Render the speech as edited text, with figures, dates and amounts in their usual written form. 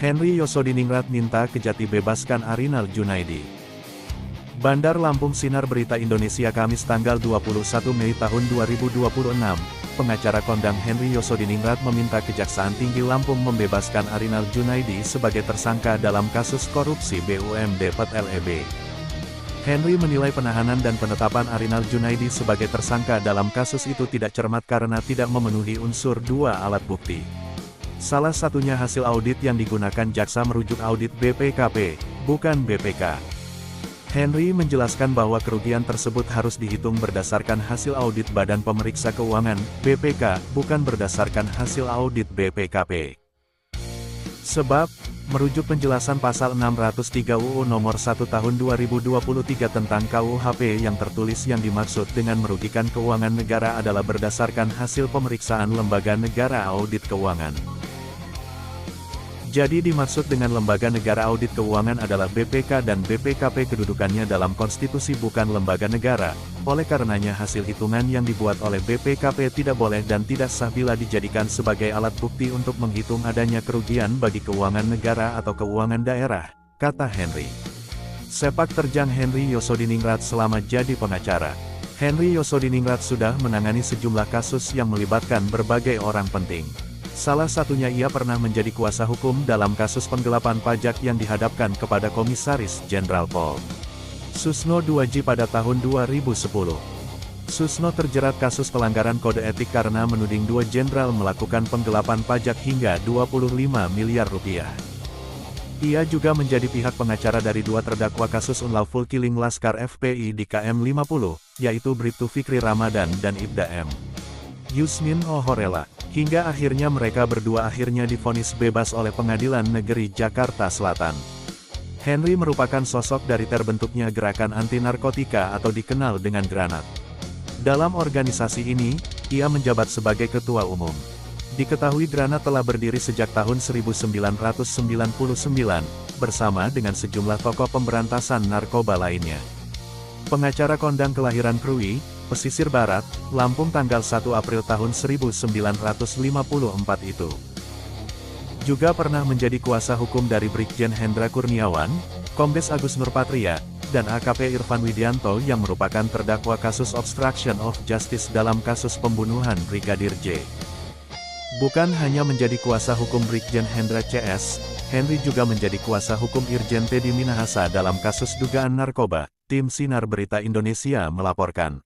Henry Yosodiningrat minta Kejati bebaskan Arinal Junaidi. Bandar Lampung Sinar Berita Indonesia Kamis tanggal 21 Mei tahun 2026, pengacara kondang Henry Yosodiningrat meminta Kejaksaan Tinggi Lampung membebaskan Arinal Junaidi sebagai tersangka dalam kasus korupsi BUMD PET-LEB. Henry menilai penahanan dan penetapan Arinal Junaidi sebagai tersangka dalam kasus itu tidak cermat karena tidak memenuhi unsur dua alat bukti. Salah satunya hasil audit yang digunakan jaksa merujuk audit BPKP, bukan BPK. Henry menjelaskan bahwa kerugian tersebut harus dihitung berdasarkan hasil audit Badan Pemeriksa Keuangan, BPK, bukan berdasarkan hasil audit BPKP. Sebab, merujuk penjelasan pasal 603 UU Nomor 1 Tahun 2023 tentang KUHP yang tertulis yang dimaksud dengan merugikan keuangan negara adalah berdasarkan hasil pemeriksaan lembaga negara audit keuangan. Jadi dimaksud dengan lembaga negara audit keuangan adalah BPK dan BPKP kedudukannya dalam konstitusi bukan lembaga negara, oleh karenanya hasil hitungan yang dibuat oleh BPKP tidak boleh dan tidak sah bila dijadikan sebagai alat bukti untuk menghitung adanya kerugian bagi keuangan negara atau keuangan daerah, kata Henry. Sepak terjang Henry Yosodiningrat selama jadi pengacara. Henry Yosodiningrat sudah menangani sejumlah kasus yang melibatkan berbagai orang penting. Salah satunya ia pernah menjadi kuasa hukum dalam kasus penggelapan pajak yang dihadapkan kepada Komisaris Jenderal Pol. Susno 2J pada tahun 2010. Susno terjerat kasus pelanggaran kode etik karena menuding dua jenderal melakukan penggelapan pajak hingga 25 miliar rupiah. Ia juga menjadi pihak pengacara dari dua terdakwa kasus unlawful killing Laskar FPI di KM50, yaitu Bribtu Fikri Ramadan dan Ibda M. Yusmin Ohorela. Hingga akhirnya mereka berdua akhirnya divonis bebas oleh Pengadilan Negeri Jakarta Selatan. Henry merupakan sosok dari terbentuknya Gerakan Anti Narkotika atau dikenal dengan Granat. Dalam organisasi ini, ia menjabat sebagai ketua umum. Diketahui Granat telah berdiri sejak tahun 1999, bersama dengan sejumlah tokoh pemberantasan narkoba lainnya. Pengacara kondang kelahiran Krui, Pesisir Barat, Lampung tanggal 1 April tahun 1954 itu. Juga pernah menjadi kuasa hukum dari Brigjen Hendra Kurniawan, Kombes Agus Nurpatria, dan AKP Irfan Widianto yang merupakan terdakwa kasus obstruction of justice dalam kasus pembunuhan Brigadir J. Bukan hanya menjadi kuasa hukum Brigjen Hendra CS, Henry juga menjadi kuasa hukum Irjen Teddy Minahasa dalam kasus dugaan narkoba. Tim Sinar Berita Indonesia melaporkan.